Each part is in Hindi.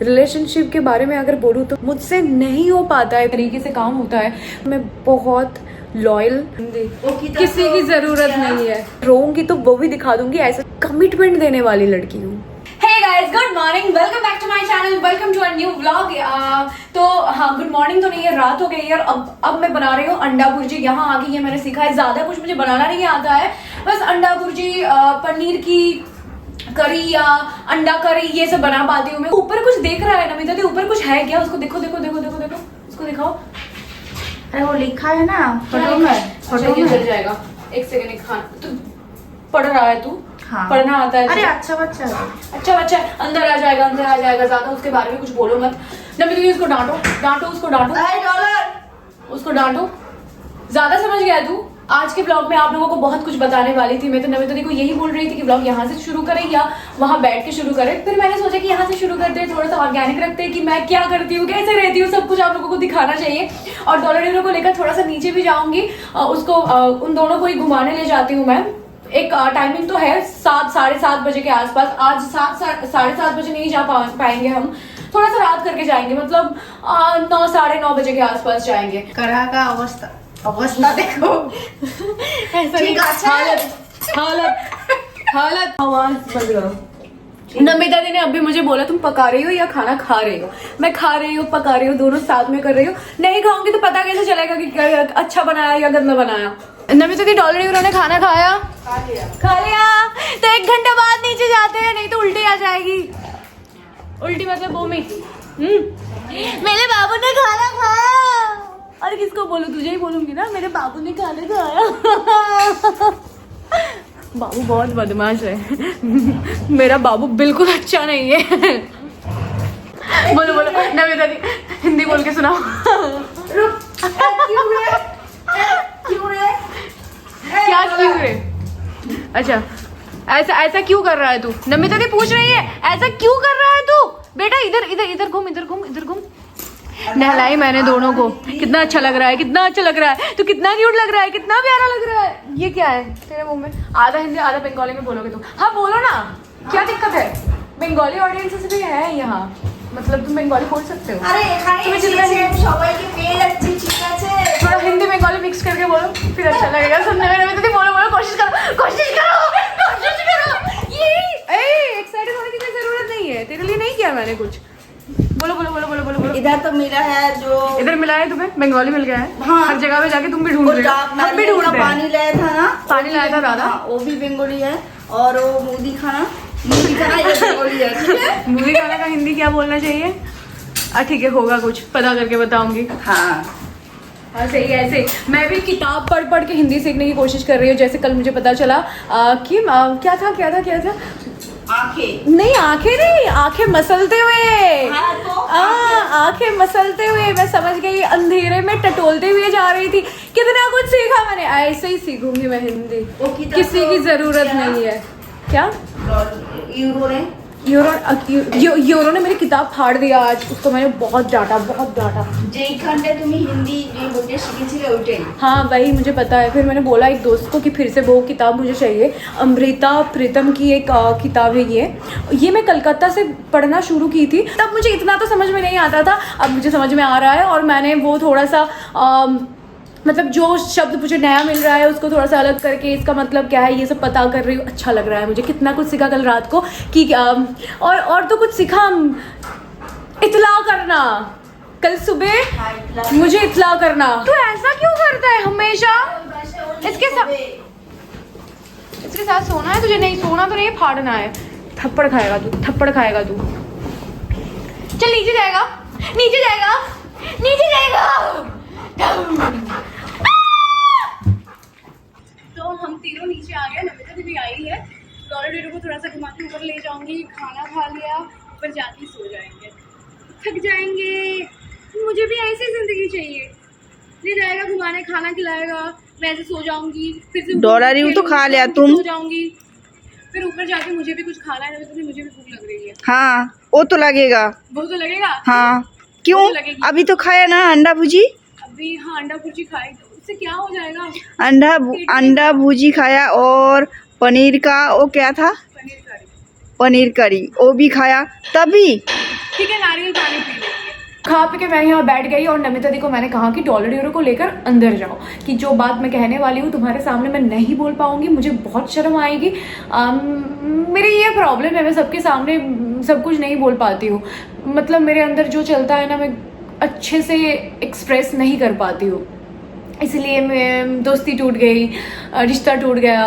रिलेशनशिप के बारे में अगर बोलूँ तो मुझसे नहीं हो पाता है, तरीके से काम होता है। मैं बहुत लॉयल, किसी की जरूरत नहीं है। रोऊंगी तो वो भी दिखा दूंगी, ऐसा कमिटमेंट देने वाली लड़की हूँ। Hey guys, good morning. Welcome back to my channel. Welcome to a new vlog. तो हाँ, गुड मॉर्निंग तो नहीं है, रात हो गई है। अब मैं बना रही हूँ अंडा भुर्जी। यहाँ आके ये मैंने सीखा है, ज्यादा कुछ मुझे बनाना नहीं आता है, बस अंडा भुर्जी, पनीर की करी या अंडा करी ये सब बना पाती हूँ मैं। ऊपर कुछ देख रहा है नमिता दी, ऊपर कुछ है क्या? उसको देखो देखो देखो देखो देखो, उसको दिखाओ। अरे वो लिखा है ना फोटो में, फोटो में चल जाएगा। एक सेकंड, एक खान तो पढ़ रहा है तू? हाँ। पढ़ना आता है? अरे अच्छा बच्चा है, अच्छा बच्चा है, अंदर आ जाएगा, अंदर आ जाएगा। ज्यादा उसके बारे में कुछ बोलो मत। नमिता दी उसको डांटो, डांटो उसको, डांटो उसको, डांटो। ज्यादा समझ गया तू? आज के ब्लॉग में आप लोगों को बहुत कुछ बताने वाली थी मैं, तो नमिता दी को यही बोल रही थी कि ब्लॉग यहाँ से शुरू करें या वहाँ बैठ के शुरू करें। फिर मैंने सोचा कि यहाँ से शुरू करते हैं, थोड़ा सा ऑर्गेनिक रखते हैं कि मैं क्या करती हूँ, कैसे रहती हूँ, सब कुछ आप लोगों को दिखाना चाहिए। और डॉलर यूरो को लेकर थोड़ा सा नीचे भी जाऊंगी, उसको उन दोनों को ही घुमाने ले जाती हूँ मैं। एक टाइमिंग तो है 7 साढ़े 7 बजे के आसपास। आज 7 साढ़े 7 बजे नहीं जा पाएंगे हम, थोड़ा सा रात करके जाएंगे, मतलब 9 साढ़े 9 बजे के आसपास जाएंगे। करा का अवस्था देखो। ऐसा नहीं, हालत आवाज बंद करो। नमिता दी ने अभी मुझे बोला तुम पका रही हो या खाना खा रही हो? मैं खा रही हूँ, पका रही हूँ, दोनों साथ में कर रही हूँ। नहीं खाऊंगी तो पता कैसे चलेगा कि अच्छा बनाया या गंदा बनाया? नमिता दी, डॉलर यूरो ने खाना खाया? खा लिया। तो 1 घंटे बाद नीचे जाते हैं, नहीं तो उल्टी आ जाएगी। उल्टी मतलब बोमी। मेरे बाबू ने खाना खाया। अरे किसको बोलूं? तुझे ही बोलूंगी ना, मेरे बाबू ने खाना खाया। बाबू बहुत बदमाश है। मेरा बाबू बिल्कुल अच्छा नहीं है। बोलो बोलो नमिता दी, हिंदी बोल के सुनाओ। क्या क्यों रे? अच्छा, ऐसा क्यों कर रहा है तू? नमिता दी पूछ रही है, ऐसा क्यों कर रहा है तू? बेटा इधर इधर इधर घूम, इधर घूम, इधर घूम। नहलाई मैंने दोनों को, कितना अच्छा लग रहा है, कितना अच्छा लग रहा है, तू कितना क्यूट लग रहा है, कितना प्यारा लग रहा है। ये क्या है तेरे मुंह में? आधा हिंदी आधा बंगाली में बोलोगे तुम? हाँ बोलो ना, क्या दिक्कत है? बंगाली ऑडियंसेस भी है यहाँ, मतलब तुम बंगाली बोल सकते हो। थोड़ा हिंदी बंगाली मिक्स करके बोलो, फिर अच्छा लगेगा सुनने में। तो बोलो बोलो, कोशिश करो, कोशिश करो, कोशिश करो। ये एक्साइटेड होने की कोई जरूरत नहीं है, तेरे लिए नहीं किया मैंने कुछ। बोलो बोलो बोलो बोलो बोलो बोलो। इधर तो मिला है, जो इधर मिला है तुम्हें, बंगाली मिल गया है। हाँ। हर जगह पे जाके तुम भी ढूंढ रहे हो, हम भी ढूंढ रहे हैं। पानी लाया था ना, पानी लाया था दादा, वो भी बंगाली है। और वो मूदी खाना ये बंगाली है, ठीक है? मूवी खाना का हिंदी क्या बोलना चाहिए? ठीक है, होगा कुछ, पता करके बताऊंगी। हाँ हाँ सही है। ऐसे मैं भी किताब पढ़ पढ़ के हिंदी सीखने की कोशिश कर रही हूँ। जैसे कल मुझे पता चला कि क्या था आंखें नहीं, आंखें नहीं, आंखें मसलते हुए। हाँ, तो आंखें मसलते हुए मैं समझ गई, अंधेरे में टटोलते हुए जा रही थी। कितना कुछ सीखा मैंने। ऐसे ही सीखूंगी मैं हिंदी, किसी की जरूरत नहीं है। क्या यूरो ने मेरी किताब फाड़ दिया आज, उसको मैंने बहुत डांटा, बहुत डांटा। हाँ भाई मुझे पता है। फिर मैंने बोला एक दोस्त को कि फिर से वो किताब मुझे चाहिए। अमृता प्रीतम की एक किताब है ये मैं कलकत्ता से पढ़ना शुरू की थी, तब मुझे इतना तो समझ में नहीं आता था, अब मुझे समझ में आ रहा है। और मैंने वो थोड़ा सा मतलब जो शब्द मुझे नया मिल रहा है उसको थोड़ा सा अलग करके इसका मतलब क्या है ये सब पता कर रही हूँ। अच्छा लग रहा है मुझे, कितना कुछ सीखा कल रात को कि और तो कुछ सीखा। इत्ला करना, कल सुबह मुझे इत्ला करना। तू ऐसा क्यों करता है हमेशा? इसके साथ सोना है तुझे? नहीं सोना तो नहीं, फाड़ना है। थप्पड़ खाएगा तू, थप्पड़ खाएगा तू। चल नीचे जाएगा, नीचे जाएगा, नीचे जाएगा। तो हम तीनों नीचे आ गए, नमिता दी भी आई है। डॉलर यूरो को थोड़ा सा घुमा के ऊपर ले जाऊंगी। खाना खा लिया, ऊपर जाके सो जाएंगे, थक जाएंगे। मुझे भी ऐसी जिंदगी चाहिए। ले जाएगा घुमाने, खाना खिलाएगा, मैं ऐसे सो जाऊंगी। फिर से डॉलर यूरो तो खा लिया तुम, सो जाऊंगी। फिर ऊपर जाके मुझे भी कुछ खाना है, तो मुझे भी भूख लग रही है। हाँ वो तो लगेगा, वो तो लगेगा। हाँ क्यों? तो लगेगी। अभी तो खाया ना अंडा भुजी। अभी हाँ अंडा भुर्जी खाई, तो उससे क्या हो जाएगा? अंडा भुजी खाया। और पनीर का वो क्या था? पनीर करी। पनीर करी वो भी खाया तभी। ठीक है, नारियल पानी पी लेंगे। खा पी के मैं यहाँ बैठ गई और नमिता दी को मैंने कहा कि $1 को लेकर अंदर जाओ, कि जो बात मैं कहने वाली हूँ तुम्हारे सामने मैं नहीं बोल पाऊंगी, मुझे बहुत शर्म आएगी। मेरी ये प्रॉब्लम है, मैं सबके सामने सब कुछ नहीं बोल पाती हूँ। मतलब मेरे अंदर जो चलता है ना, मैं अच्छे से एक्सप्रेस नहीं कर पाती हूँ, इसलिए मैं दोस्ती टूट गई, रिश्ता टूट गया।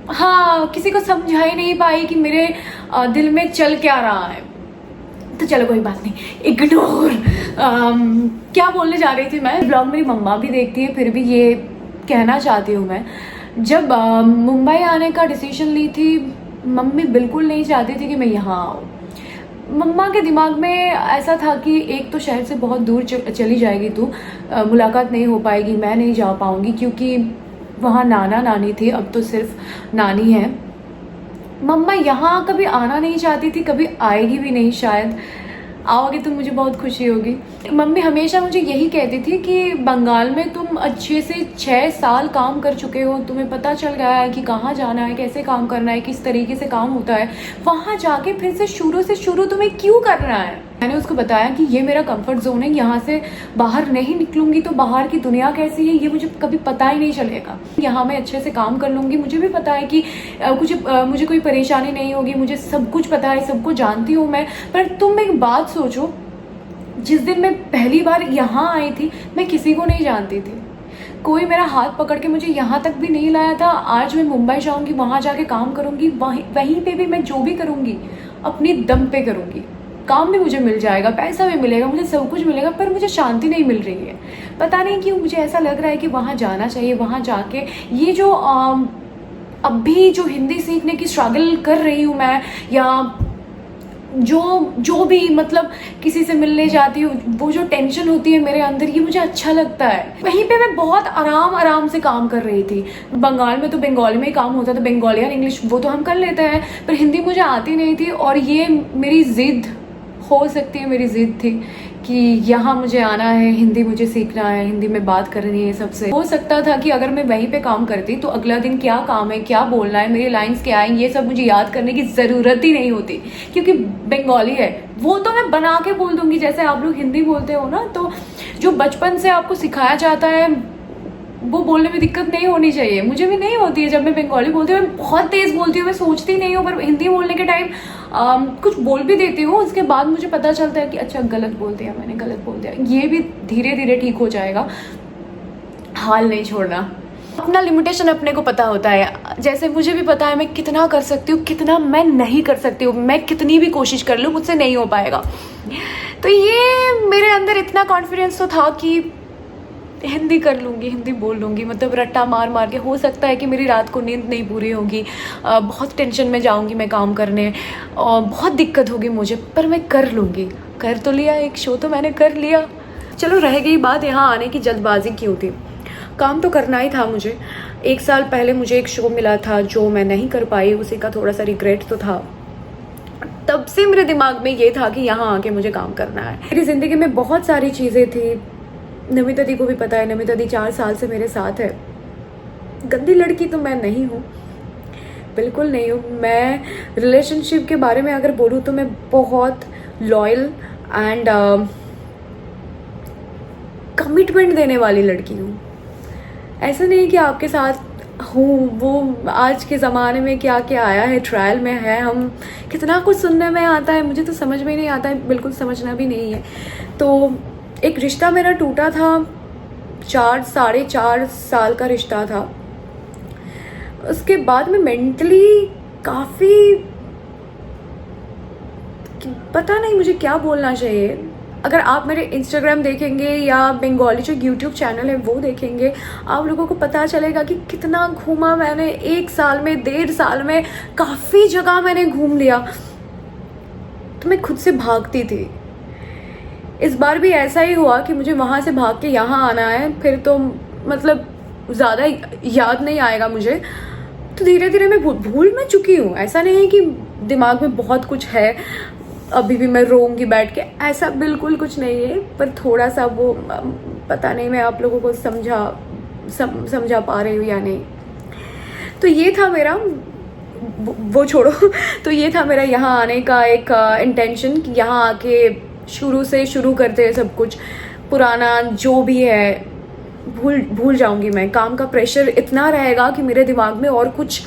हाँ, किसी को समझा ही नहीं पाई कि मेरे दिल में चल क्या रहा है। तो चलो कोई बात नहीं, इग्नोर। क्या बोलने जा रही थी मैं, ब्लॉग मेरी मम्मा भी देखती है, फिर भी ये कहना चाहती हूँ मैं, जब मुंबई आने का डिसीजन ली थी, मम्मी बिल्कुल नहीं चाहती थी कि मैं यहाँ आऊँ। मम्मा के दिमाग में ऐसा था कि एक तो शहर से बहुत दूर चली जाएगी तू, मुलाकात नहीं हो पाएगी, मैं नहीं जा पाऊँगी, क्योंकि वहाँ नाना नानी थी, अब तो सिर्फ नानी है। मम्मा यहाँ कभी आना नहीं चाहती थी, कभी आएगी भी नहीं शायद। आओगे तो मुझे बहुत खुशी होगी। मम्मी हमेशा मुझे यही कहती थी कि बंगाल में तुम अच्छे से 6 साल काम कर चुके हो, तुम्हें पता चल गया है कि कहाँ जाना है, कैसे काम करना है, किस तरीके से काम होता है, वहाँ जाके फिर से शुरू तुम्हें क्यों करना है। मैंने उसको बताया कि ये मेरा कंफर्ट जोन है, यहाँ से बाहर नहीं निकलूंगी तो बाहर की दुनिया कैसी है ये मुझे कभी पता ही नहीं चलेगा। यहाँ मैं अच्छे से काम कर लूँगी, मुझे भी पता है कि मुझे कोई परेशानी नहीं होगी, मुझे सब कुछ पता है, सबको जानती हूँ मैं। पर तुम एक बात सोचो, जिस दिन मैं पहली बार यहाँ आई थी मैं किसी को नहीं जानती थी, कोई मेरा हाथ पकड़ के मुझे यहाँ तक भी नहीं लाया था। आज मैं मुंबई जाऊँगी, वहाँ जाके काम करूँगी, वहीं पे भी मैं जो भी करूँगी अपनी दम पे करूँगी। काम भी मुझे मिल जाएगा, पैसा भी मिलेगा, मुझे सब कुछ मिलेगा, पर मुझे शांति नहीं मिल रही है। पता नहीं क्यों मुझे ऐसा लग रहा है कि वहाँ जाना चाहिए। वहाँ जाके ये जो अभी जो हिंदी सीखने की स्ट्रगल कर रही हूँ मैं, या जो भी मतलब किसी से मिलने जाती हूँ, वो जो टेंशन होती है मेरे अंदर, ये मुझे अच्छा लगता है। वहीं पे मैं बहुत आराम से काम कर रही थी। बंगाल में तो बंगाली में ही काम होता था, बंगाली और इंग्लिश वो तो हम कर लेते हैं, पर हिंदी मुझे आती नहीं थी। और ये मेरी जिद हो सकती है, मेरी जिद थी कि यहाँ मुझे आना है, हिंदी मुझे सीखना है, हिंदी में बात करनी है सबसे। हो सकता था कि अगर मैं वहीं पे काम करती तो अगला दिन क्या काम है, क्या बोलना है, मेरी लाइंस क्या है, ये सब मुझे याद करने की ज़रूरत ही नहीं होती, क्योंकि बंगाली है वो तो मैं बना के बोल दूंगी। जैसे आप लोग हिंदी बोलते हो ना, तो जो बचपन से आपको सिखाया जाता है वो बोलने में दिक्कत नहीं होनी चाहिए। मुझे भी नहीं होती है जब मैं बंगाली बोलती हूँ, मैं बहुत तेज़ बोलती हूँ, मैं सोचती नहीं हूँ, पर हिंदी बोलने के टाइम कुछ बोल भी देती हूँ, उसके बाद मुझे पता चलता है कि अच्छा गलत बोल दिया मैंने, गलत बोल दिया। ये भी धीरे धीरे ठीक हो जाएगा, हाल नहीं छोड़ना। अपना लिमिटेशन अपने को पता होता है, जैसे मुझे भी पता है मैं कितना कर सकती हूँ, कितना मैं नहीं कर सकती हूँ। मैं कितनी भी कोशिश कर लूँ मुझसे नहीं हो पाएगा। तो ये मेरे अंदर इतना कॉन्फिडेंस तो था कि हिंदी कर लूँगी, हिंदी बोल लूँगी, मतलब रट्टा मार मार के। हो सकता है कि मेरी रात को नींद नहीं पूरी होगी, बहुत टेंशन में जाऊँगी मैं काम करने, और बहुत दिक्कत होगी मुझे, पर मैं कर लूँगी। कर तो लिया, एक शो तो मैंने कर लिया। चलो रह गई बात यहाँ आने की जल्दबाजी क्यों थी। काम तो करना ही था मुझे। 1 साल पहले मुझे एक शो मिला था जो मैं नहीं कर पाई, उसी का थोड़ा सा रिग्रेट तो था। तब से मेरे दिमाग में ये था कि यहाँ आके मुझे काम करना है। मेरी ज़िंदगी में बहुत सारी चीज़ें थी, नमिता दी को भी पता है, नमिता दी 4 साल से मेरे साथ है। गंदी लड़की तो मैं नहीं हूँ, बिल्कुल नहीं हूँ। मैं रिलेशनशिप के बारे में अगर बोलूँ तो मैं बहुत लॉयल एंड कमिटमेंट देने वाली लड़की हूँ। ऐसा नहीं कि आपके साथ हूँ, वो आज के ज़माने में क्या क्या आया है, ट्रायल में है, हम कितना कुछ सुनने में आता है, मुझे तो समझ में नहीं आता है, बिल्कुल समझना भी नहीं है। तो एक रिश्ता मेरा टूटा था, 4-4.5 साल का रिश्ता था। उसके बाद में मेंटली काफ़ी, पता नहीं मुझे क्या बोलना चाहिए। अगर आप मेरे इंस्टाग्राम देखेंगे या बंगाली जो यूट्यूब चैनल है वो देखेंगे, आप लोगों को पता चलेगा कि कितना घूमा मैंने। 1 साल में, 1.5 साल में काफ़ी जगह मैंने घूम लिया। तो मैं खुद से भागती थी। इस बार भी ऐसा ही हुआ कि मुझे वहाँ से भाग के यहाँ आना है, फिर तो मतलब ज़्यादा याद नहीं आएगा मुझे। तो धीरे धीरे मैं भूल मैं चुकी हूँ। ऐसा नहीं है कि दिमाग में बहुत कुछ है, अभी भी मैं रोऊंगी बैठ के, ऐसा बिल्कुल कुछ नहीं है। पर थोड़ा सा वो पता नहीं मैं आप लोगों को समझा पा रही हूँ या नहीं। तो ये था मेरा वो छोड़ो। तो ये था मेरा यहाँ आने का एक इंटेंशन कि यहाँ आके शुरू से शुरू करते हैं सब कुछ, पुराना जो भी है भूल जाऊंगी मैं। काम का प्रेशर इतना रहेगा कि मेरे दिमाग में और कुछ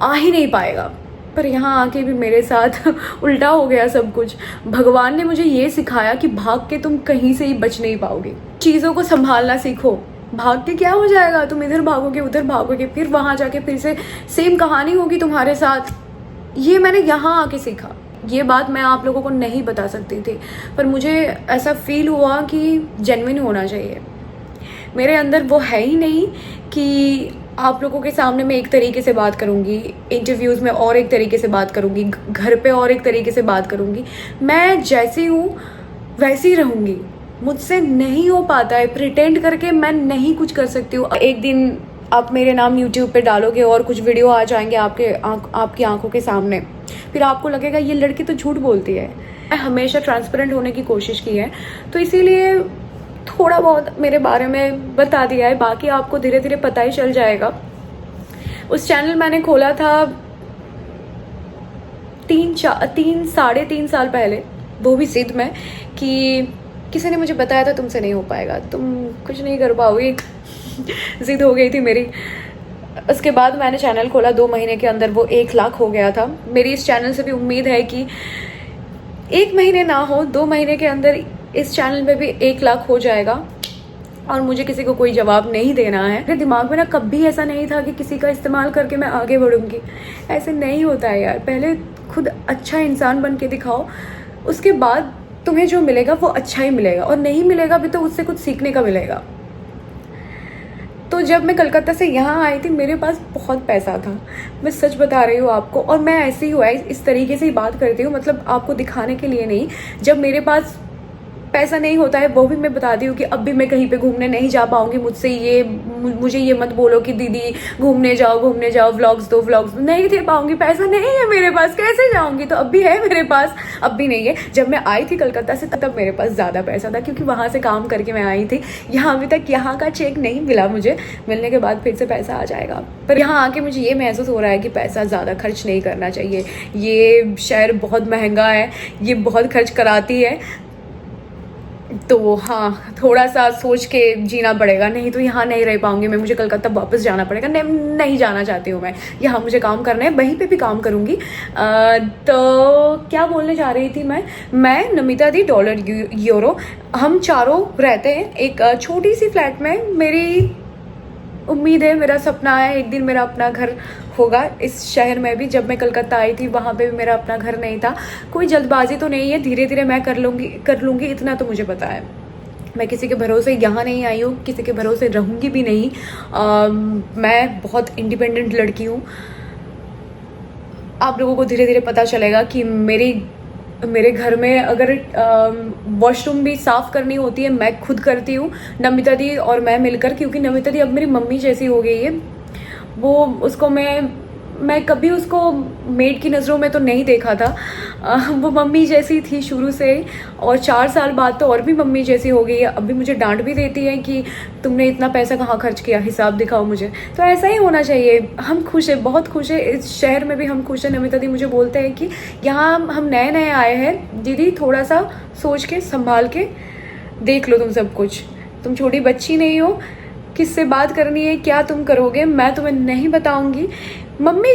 आ ही नहीं पाएगा। पर यहाँ आके भी मेरे साथ उल्टा हो गया सब कुछ। भगवान ने मुझे ये सिखाया कि भाग के तुम कहीं से ही बच नहीं पाओगे, चीज़ों को संभालना सीखो। भाग के क्या हो जाएगा, तुम इधर भागोगे उधर भागोगे, फिर वहाँ जाके फिर से सेम कहानी होगी तुम्हारे साथ। ये मैंने यहाँ आके सीखा। ये बात मैं आप लोगों को नहीं बता सकती थी, पर मुझे ऐसा फील हुआ कि जेन्युइन होना चाहिए। मेरे अंदर वो है ही नहीं कि आप लोगों के सामने मैं एक तरीके से बात करूँगी, इंटरव्यूज़ में और एक तरीके से बात करूँगी, घर पे और एक तरीके से बात करूँगी। मैं जैसी हूँ वैसी रहूँगी। मुझसे नहीं हो पाता है, प्रिटेंड करके मैं नहीं कुछ कर सकती हूँ। एक दिन आप मेरे नाम यूट्यूब पे डालोगे और कुछ वीडियो आ जाएंगे आपकी आंखों के सामने, फिर आपको लगेगा ये लड़की तो झूठ बोलती है। मैं हमेशा ट्रांसपेरेंट होने की कोशिश की है, तो इसीलिए थोड़ा बहुत मेरे बारे में बता दिया है। बाकी आपको धीरे धीरे पता ही चल जाएगा। उस चैनल मैंने खोला था 3 3.5 साल पहले, वो भी जिद में कि किसी ने मुझे बताया था तुमसे नहीं हो पाएगा, तुम कुछ नहीं कर पाओगी। जिद हो गई थी मेरी। उसके बाद मैंने चैनल खोला, 2 महीने के अंदर वो 1 लाख हो गया था। मेरी इस चैनल से भी उम्मीद है कि 1 महीने ना हो, 2 महीने के अंदर इस चैनल में भी 1 लाख हो जाएगा। और मुझे किसी को कोई जवाब नहीं देना है। मेरे दिमाग में ना कभी ऐसा नहीं था कि किसी का इस्तेमाल करके मैं आगे बढ़ूंगी। ऐसे नहीं होता है यार। पहले खुद अच्छा इंसान बन के दिखाओ, उसके बाद तुम्हें जो मिलेगा वो अच्छा ही मिलेगा, और नहीं मिलेगा भी तो उससे कुछ सीखने का मिलेगा। तो जब मैं कलकत्ता से यहाँ आई थी, मेरे पास बहुत पैसा था, मैं सच बता रही हूँ आपको। और मैं ऐसे ही हुआ इस तरीके से ही बात करती हूँ, मतलब आपको दिखाने के लिए नहीं। जब मेरे पास पैसा नहीं होता है, वो भी मैं बताती हूँ कि अब भी मैं कहीं पे घूमने नहीं जा पाऊंगी। मुझे ये मत बोलो कि दीदी घूमने जाओ, व्लॉग्स दो, नहीं दे पाऊंगी, पैसा नहीं है मेरे पास, कैसे जाऊंगी। तो अब भी है मेरे पास, अब भी नहीं है। जब मैं आई थी कलकत्ता से तब मेरे पास ज़्यादा पैसा था, क्योंकि वहाँ से काम करके मैं आई थी। यहाँ अभी तक यहाँ का चेक नहीं मिला मुझे, मिलने के बाद फिर से पैसा आ जाएगा। पर यहाँ आके मुझे ये महसूस हो रहा है कि पैसा ज़्यादा खर्च नहीं करना चाहिए। ये शहर बहुत महंगा है, ये बहुत खर्च कराती है। तो हाँ, थोड़ा सा सोच के जीना पड़ेगा, नहीं तो यहाँ नहीं रह पाऊंगी मैं। मुझे कलकत्ता वापस जाना पड़ेगा। नहीं जाना चाहती हूँ मैं, यहाँ मुझे काम करना है, वहीं पे भी काम करूँगी। तो क्या बोलने जा रही थी मैं नमिता दी, डॉलर यूरो, हम चारों रहते हैं एक छोटी सी फ्लैट में। मेरी उम्मीद है, मेरा सपना है, एक दिन मेरा अपना घर होगा इस शहर में भी। जब मैं कलकत्ता आई थी वहाँ पे भी मेरा अपना घर नहीं था। कोई जल्दबाजी तो नहीं है, धीरे धीरे मैं कर लूँगी, इतना तो मुझे पता है। मैं किसी के भरोसे यहाँ नहीं आई हूँ, किसी के भरोसे रहूँगी भी नहीं। मैं बहुत इंडिपेंडेंट लड़की हूँ। आप लोगों को धीरे धीरे पता चलेगा कि मेरे घर में अगर वॉशरूम भी साफ़ करनी होती है मैं खुद करती हूँ, नमिता दी और मैं मिलकर। क्योंकि नमिता दी अब मेरी मम्मी जैसी हो गई है। वो उसको मैं कभी उसको मेड की नज़रों में तो नहीं देखा था। वो मम्मी जैसी थी शुरू से, और 4 साल बाद तो और भी मम्मी जैसी हो गई है। अभी मुझे डांट भी देती है कि तुमने इतना पैसा कहाँ खर्च किया, हिसाब दिखाओ मुझे। तो ऐसा ही होना चाहिए। हम खुश हैं, बहुत खुश है, इस शहर में भी हम खुश हैं। नमिता दी मुझे बोलते हैं कि यहाँ हम नए आए हैं दीदी, थोड़ा सा सोच के संभाल के देख लो तुम सब कुछ। तुम छोटी बच्ची नहीं हो, किससे बात करनी है, क्या तुम करोगे, मैं तुम्हें नहीं बताऊंगी। मम्मी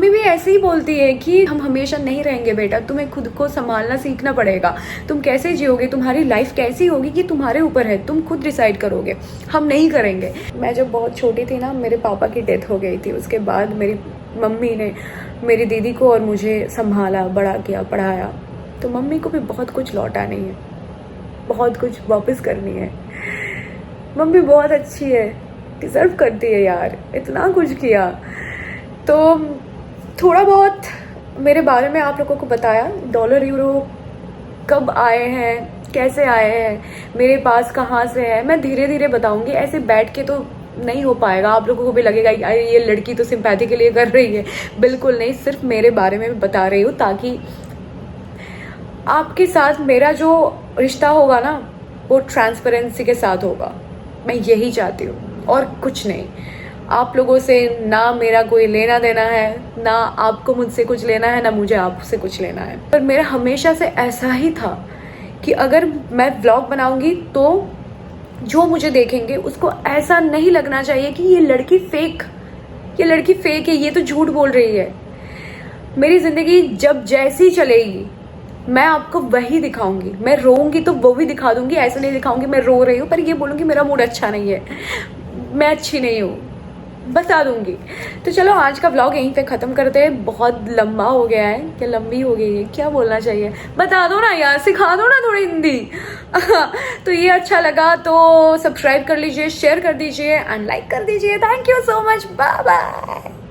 भी ऐसे ही बोलती है कि हम हमेशा नहीं रहेंगे बेटा, तुम्हें खुद को संभालना सीखना पड़ेगा। तुम कैसे जियोगे, तुम्हारी लाइफ कैसी होगी कि तुम्हारे ऊपर है, तुम खुद डिसाइड करोगे, हम नहीं करेंगे। मैं जब बहुत छोटी थी ना, मेरे पापा की डेथ हो गई थी। उसके बाद मेरी मम्मी ने मेरी दीदी को और मुझे संभाला, बड़ा किया, पढ़ाया। तो मम्मी को भी बहुत कुछ लौटा नहीं है, बहुत कुछ वापस करनी है। मम्मी बहुत अच्छी है, डिज़र्व करती है यार, इतना कुछ किया। तो थोड़ा बहुत मेरे बारे में आप लोगों को बताया। डॉलर यूरो कब आए हैं, कैसे आए हैं, मेरे पास कहाँ से है, मैं धीरे धीरे बताऊंगी। ऐसे बैठ के तो नहीं हो पाएगा। आप लोगों को भी लगेगा यार ये लड़की तो सिंपैथी के लिए कर रही है। बिल्कुल नहीं, सिर्फ मेरे बारे में बता रही हूँ, ताकि आपके साथ मेरा जो रिश्ता होगा ना, वो ट्रांसपेरेंसी के साथ होगा। मैं यही चाहती हूँ और कुछ नहीं। आप लोगों से ना मेरा कोई लेना देना है, ना आपको मुझसे कुछ लेना है, ना मुझे आपसे कुछ लेना है। पर मेरा हमेशा से ऐसा ही था कि अगर मैं व्लॉग बनाऊंगी तो जो मुझे देखेंगे उसको ऐसा नहीं लगना चाहिए कि ये लड़की फेक है, ये तो झूठ बोल रही है। मेरी ज़िंदगी जब जैसी चलेगी मैं आपको वही दिखाऊंगी। मैं रोऊंगी तो वो भी दिखा दूंगी, ऐसा नहीं दिखाऊंगी मैं रो रही हूँ पर ये बोलूँगी मेरा मूड अच्छा नहीं है, मैं अच्छी नहीं हूँ, बता दूंगी। तो चलो आज का व्लॉग यहीं पे ख़त्म करते हैं। बहुत लंबा हो गया है, क्या लंबी हो गई है, क्या बोलना चाहिए बता दो ना यार, सिखा दो ना थोड़ी हिंदी। तो ये अच्छा लगा तो सब्सक्राइब कर लीजिए, शेयर कर दीजिए एंड लाइक कर दीजिए। Thank you so much, bye bye.